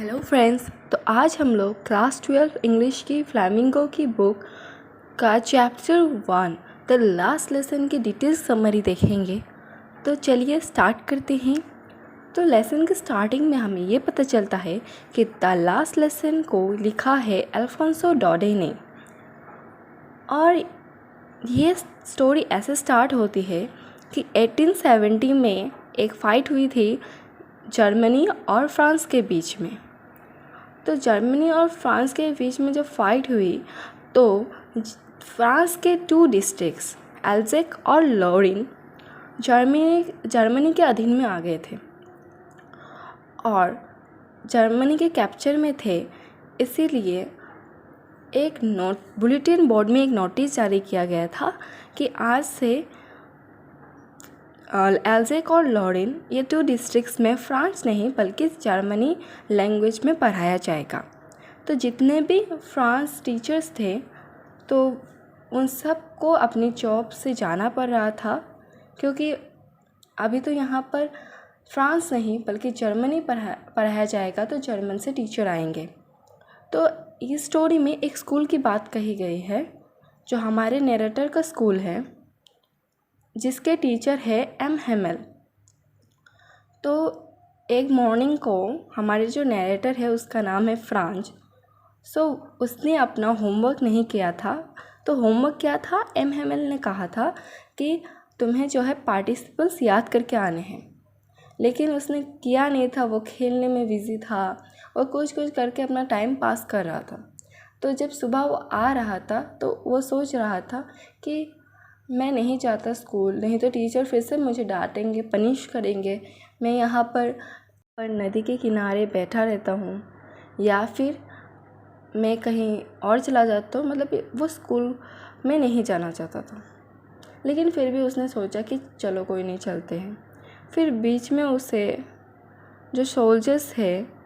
Hello friends. तो आज हम लोग क्लास 12 इंग्लिश की फ्लैमिंगो की बुक का चैप्टर 1 द लास्ट लेसन की डिटेल समरी देखेंगे। तो चलिए स्टार्ट करते हैं। तो लेसन के स्टार्टिंग में हमें ये पता चलता है कि द लास्ट लेसन को लिखा है अल्फोंसो डौडे ने। और ये स्टोरी ऐसे स्टार्ट होती है कि 1870 में एक फ़ाइट हुई थी जर्मनी और फ्रांस के बीच में। तो जर्मनी और फ्रांस के बीच में जब फाइट हुई तो फ्रांस के 2 डिस्ट्रिक्ट्स एल्ज़ेक और लॉरिन जर्मनी के अधीन में आ गए थे और जर्मनी के कैप्चर में थे। इसीलिए एक बुलेटिन बोर्ड में एक नोटिस जारी किया गया था कि आज से एल्ज़ेक और लॉरिन ये 2 डिस्ट्रिक्ट्स में फ्रांस नहीं बल्कि जर्मनी लैंग्वेज में पढ़ाया जाएगा। तो जितने भी फ्रांस टीचर्स थे तो उन सब को अपनी जॉब से जाना पड़ रहा था, क्योंकि अभी तो यहाँ पर फ्रांस नहीं बल्कि जर्मनी पढ़ाया जाएगा, तो जर्मन से टीचर आएंगे। तो इस स्टोरी में एक स्कूल की बात कही गई है जो हमारे नरेटर का स्कूल है, जिसके टीचर है एम हेमल। तो एक मॉर्निंग को हमारे जो नरेटर है उसका नाम है फ्रांज। उसने अपना होमवर्क नहीं किया था। तो होमवर्क क्या था, एम हेमल ने कहा था कि तुम्हें जो है पार्टिसिपल्स याद करके आने हैं, लेकिन उसने किया नहीं था। वो खेलने में बिज़ी था और कुछ करके अपना टाइम पास कर रहा था। तो जब सुबह वो आ रहा था तो वो सोच रहा था कि मैं नहीं जाता स्कूल, नहीं तो टीचर फिर से मुझे डांटेंगे, पनिश करेंगे। मैं यहाँ पर नदी के किनारे बैठा रहता हूँ या फिर मैं कहीं और चला जाता हूँ। मतलब वो स्कूल में नहीं जाना चाहता था, लेकिन फिर भी उसने सोचा कि चलो कोई नहीं, चलते हैं। फिर बीच में उसे जो सोल्जर्स है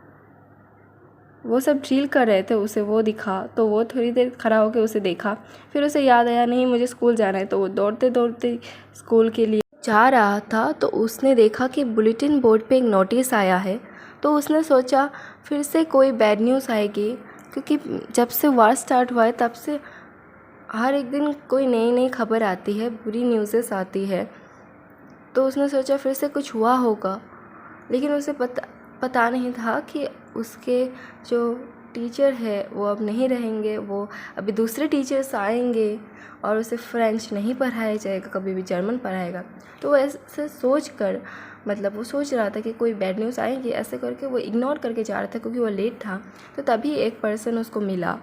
वो सब ड्रिल कर रहे थे, उसे वो दिखा। तो वो थोड़ी देर खड़ा होकर उसे देखा। फिर उसे याद आया नहीं मुझे स्कूल जाना है। तो वो दौड़ते दौड़ते स्कूल के लिए जा रहा था। तो उसने देखा कि बुलेटिन बोर्ड पे एक नोटिस आया है। तो उसने सोचा फिर से कोई बैड न्यूज़ आएगी, क्योंकि जब से वार स्टार्ट हुआ है तब से हर एक दिन कोई नई नई खबर आती है, बुरी न्यूज़ेस आती है। तो उसने सोचा फिर से कुछ हुआ होगा, लेकिन उसे पता नहीं था कि उसके जो टीचर है वो अब नहीं रहेंगे, वो अभी दूसरे टीचर्स आएंगे और उसे फ्रेंच नहीं पढ़ाया जाएगा, कभी भी जर्मन पढ़ाएगा। तो वो ऐसे सोच कर वो सोच रहा था कि कोई बैड न्यूज़ आएगी, ऐसे करके वो इग्नोर करके जा रहा था क्योंकि वो लेट था। तो तभी एक पर्सन उसको मिला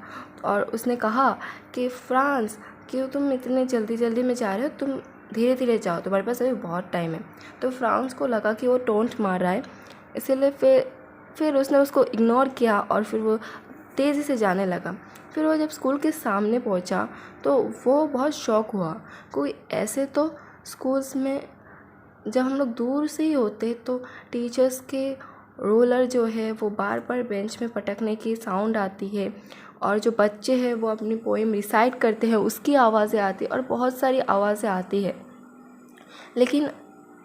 और उसने कहा कि फ्रांस, क्यों तुम इतने जल्दी में जा रहे हो, तुम धीरे धीरे जाओ, तुम्हारे पास अभी बहुत टाइम है। तो फ्रांस को लगा कि वो टोंट मार रहा है, इसीलिए फिर उसने उसको इग्नोर किया और फिर वो तेज़ी से जाने लगा। फिर वो जब स्कूल के सामने पहुंचा तो वो बहुत शॉक हुआ। कोई ऐसे तो स्कूल्स में जब हम लोग दूर से ही होते तो टीचर्स के रोलर जो है वो बार बार बेंच में पटकने की साउंड आती है, और जो बच्चे हैं वो अपनी पोएम रिसाइट करते हैं उसकी आवाज़ें आती है, और बहुत सारी आवाज़ें आती है। लेकिन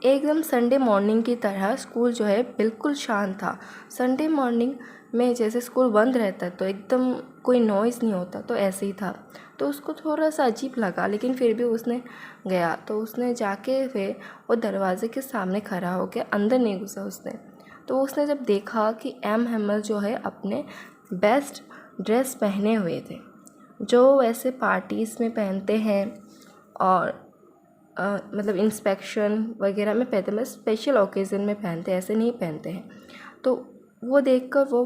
एकदम संडे मॉर्निंग की तरह स्कूल जो है बिल्कुल शांत था। संडे मॉर्निंग में जैसे स्कूल बंद रहता है तो एकदम कोई नॉइज़ नहीं होता, तो ऐसे ही था। तो उसको थोड़ा सा अजीब लगा, लेकिन फिर भी उसने गया। तो उसने जाके वो दरवाजे के सामने खड़ा होकर, अंदर नहीं घुसा उसने। तो उसने जब देखा कि एम हेमल जो है अपने बेस्ट ड्रेस पहने हुए थे, जो वैसे पार्टीज़ में पहनते हैं और इंस्पेक्शन वगैरह में पहनते हैं, स्पेशल ओकेज़न में पहनते हैं, ऐसे नहीं पहनते हैं। तो वो देखकर वो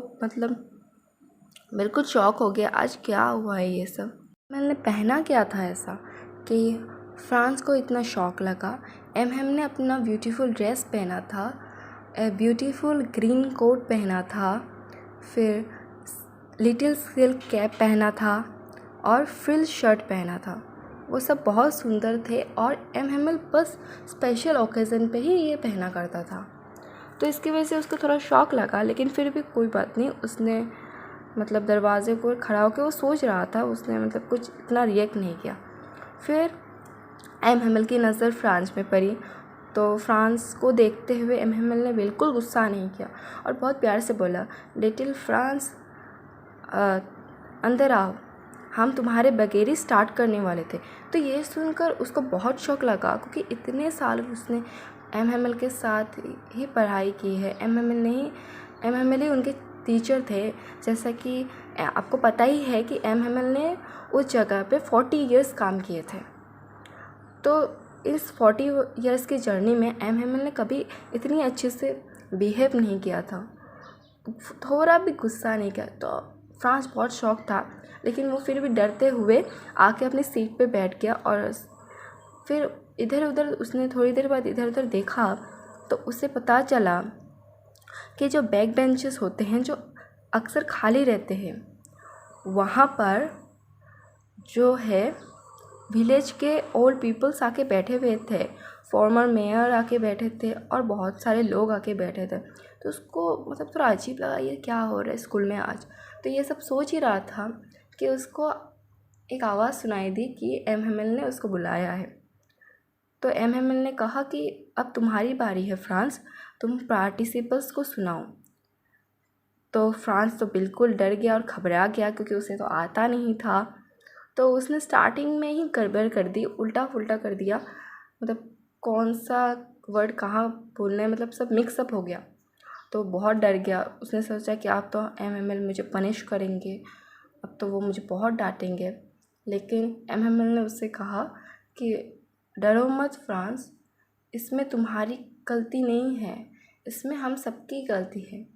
बिल्कुल शॉक हो गया, आज क्या हुआ है ये सब, मैंने पहना क्या था ऐसा कि फ्रांस को इतना शॉक लगा। एम ने अपना ब्यूटीफुल ड्रेस पहना था, ब्यूटीफुल ग्रीन कोट पहना था, फिर लिटिल सिल्क कैप पहना था और फ्रिल शर्ट पहना था। वो सब बहुत सुंदर थे और एम हेमल बस स्पेशल ओकेज़न पे ही ये पहना करता था। तो इसकी वजह से उसको थोड़ा शॉक लगा, लेकिन फिर भी कोई बात नहीं। उसने दरवाजे को खड़ा होकर वो सोच रहा था, उसने कुछ इतना रिएक्ट नहीं किया। फिर एम हेमल की नज़र फ्रांस में पड़ी तो फ्रांस को देखते हुए एमएमएल ने बिल्कुल गुस्सा नहीं किया और बहुत प्यार से बोला, लिटिल फ्रांस अंदर आओ, हम तुम्हारे बगैर ही स्टार्ट करने वाले थे। तो ये सुनकर उसको बहुत शौक लगा, क्योंकि इतने साल उसने एमएमएल के साथ ही पढ़ाई की है। एमएमएल ही उनके टीचर थे। जैसा कि आपको पता ही है कि एमएमएल ने उस जगह पे 40 इयर्स काम किए थे। तो इस 40 इयर्स की जर्नी में एमएमएल ने कभी इतनी अच्छे से बिहेव नहीं किया था, थोड़ा भी गुस्सा नहीं किया। तो फ्रांस बहुत शौक था, लेकिन वो फिर भी डरते हुए आके अपनी सीट पे बैठ गया और फिर इधर उधर उसने थोड़ी देर बाद इधर उधर देखा तो उसे पता चला कि जो बैक बेंचेस होते हैं जो अक्सर खाली रहते हैं, वहाँ पर जो है विलेज के ओल्ड पीपल्स आके बैठे हुए थे, फॉर्मर मेयर आके बैठे थे और बहुत सारे लोग आके बैठे थे। तो उसको मतलब थोड़ा अजीब लगा, ये क्या हो रहा है स्कूल में आज। तो ये सब सोच ही रहा था कि उसको एक आवाज़ सुनाई दी कि एमएमएल ने उसको बुलाया है। तो एमएमएल ने कहा कि अब तुम्हारी बारी है फ्रांस, तुम पार्टिसिपल्स को सुनाओ। तो फ्रांस तो बिल्कुल डर गया और घबरा गया, क्योंकि उसे तो आता नहीं था। तो उसने स्टार्टिंग में ही गड़बड़ कर दी, उल्टा पुल्टा कर दिया, मतलब कौन सा वर्ड कहाँ बोलना है, मतलब सब मिक्सअप हो गया। तो बहुत डर गया। उसने सोचा कि अब तो एमएमएल मुझे पनिश करेंगे, अब तो वो मुझे बहुत डांटेंगे। लेकिन एमएमएल ने उससे कहा कि डरो मत फ्रांस, इसमें तुम्हारी गलती नहीं है, इसमें हम सबकी गलती है,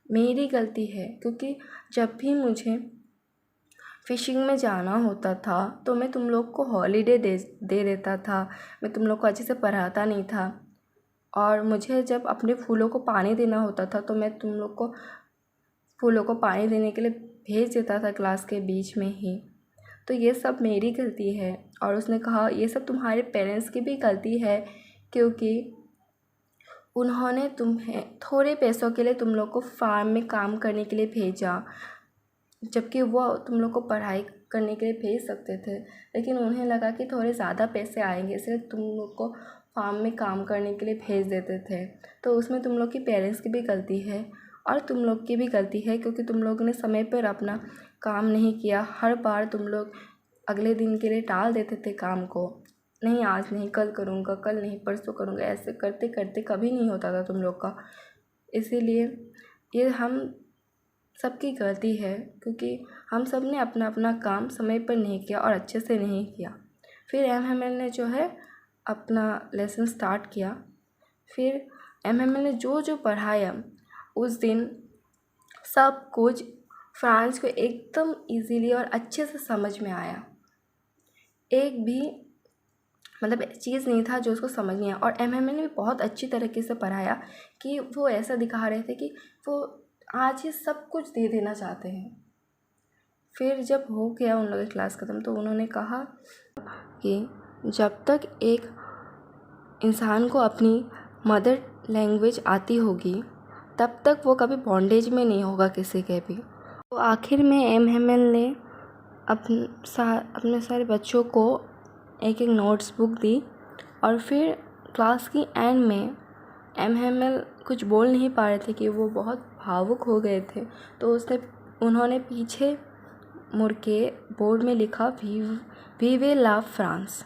मेरी गलती है। क्योंकि जब भी मुझे फ़िशिंग में जाना होता था तो मैं तुम लोग को हॉलीडे दे देता था, मैं तुम लोग को अच्छे से पढ़ाता नहीं था। और मुझे जब अपने फूलों को पानी देना होता था तो मैं तुम लोग को फूलों को पानी देने के लिए भेज देता था क्लास के बीच में ही। तो ये सब मेरी गलती है। और उसने कहा ये सब तुम्हारे पेरेंट्स की भी गलती है, क्योंकि उन्होंने तुम्हें थोड़े पैसों के लिए तुम लोग को फार्म में काम करने के लिए भेजा, जबकि वो तुम लोग को पढ़ाई करने के लिए भेज सकते थे। लेकिन उन्हें लगा कि थोड़े ज़्यादा पैसे आएंगे, इसलिए तुम लोग को फार्म में काम करने के लिए भेज देते थे। तो उसमें तुम लोग की पेरेंट्स की भी गलती है और तुम लोग की भी गलती है, क्योंकि तुम लोग ने समय पर अपना काम नहीं किया। हर बार तुम लोग अगले दिन के लिए टाल देते थे काम को, नहीं आज नहीं, कल करूँगा, कल नहीं परसों करूँगा, ऐसे करते करते कभी नहीं होता था तुम लोग का। इसीलिए ये हम सबकी गलती है, क्योंकि हम सब ने अपना अपना काम समय पर नहीं किया और अच्छे से नहीं किया। फिर एमएमएल ने जो है अपना लेसन स्टार्ट किया। फिर एमएमएल ने जो जो पढ़ाया उस दिन सब कुछ फ्रांस को एकदम इजीली और अच्छे से समझ में आया। एक भी मतलब चीज़ नहीं था जो उसको समझ नहीं आया। और एमएमएल ने भी बहुत अच्छी तरीके से पढ़ाया कि वो ऐसा दिखा रहे थे कि वो आज ही सब कुछ दे देना चाहते हैं। फिर जब हो गया उन लोगों की क्लास ख़त्म तो उन्होंने कहा कि जब तक एक इंसान को अपनी मदर लैंग्वेज आती होगी तब तक वो कभी बॉन्डेज में नहीं होगा किसी के भी। तो आखिर में एमएमएल ने अपने सारे बच्चों को एक एक नोट्स बुक दी। और फिर क्लास की एंड में एमएमएल कुछ बोल नहीं पा रहे थे कि वो बहुत भावुक हो गए थे। तो उन्होंने पीछे मुड़ के बोर्ड में लिखा वीवे ला फ्रांस,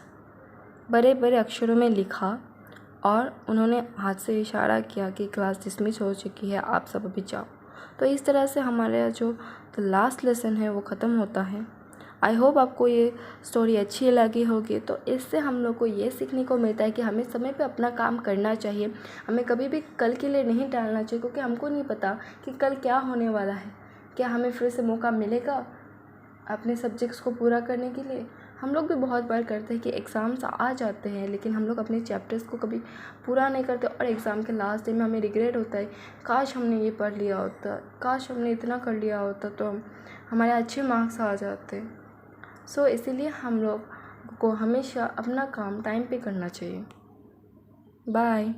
बड़े बड़े अक्षरों में लिखा। और उन्होंने हाथ से इशारा किया कि क्लास डिसमिस हो चुकी है, आप सब अभी जाओ। तो इस तरह से हमारा जो लास्ट लेसन है वो ख़त्म होता है। आई होप आपको ये स्टोरी अच्छी लगी होगी। तो इससे हम लोग को ये सीखने को मिलता है कि हमें समय पे अपना काम करना चाहिए, हमें कभी भी कल के लिए नहीं टालना चाहिए, क्योंकि हमको नहीं पता कि कल क्या होने वाला है, क्या हमें फिर से मौका मिलेगा अपने सब्जेक्ट्स को पूरा करने के लिए। हम लोग भी बहुत बार करते हैं कि एग्ज़ाम्स आ जाते हैं लेकिन हम लोग अपने चैप्टर्स को कभी पूरा नहीं करते और एग्ज़ाम के लास्ट डे में हमें रिग्रेट होता है, काश हमने ये पढ़ लिया होता, काश हमने इतना कर लिया होता तो हमारे अच्छे मार्क्स आ जाते। सो इसीलिए हम लोग को हमेशा अपना काम टाइम पे करना चाहिए। बाय।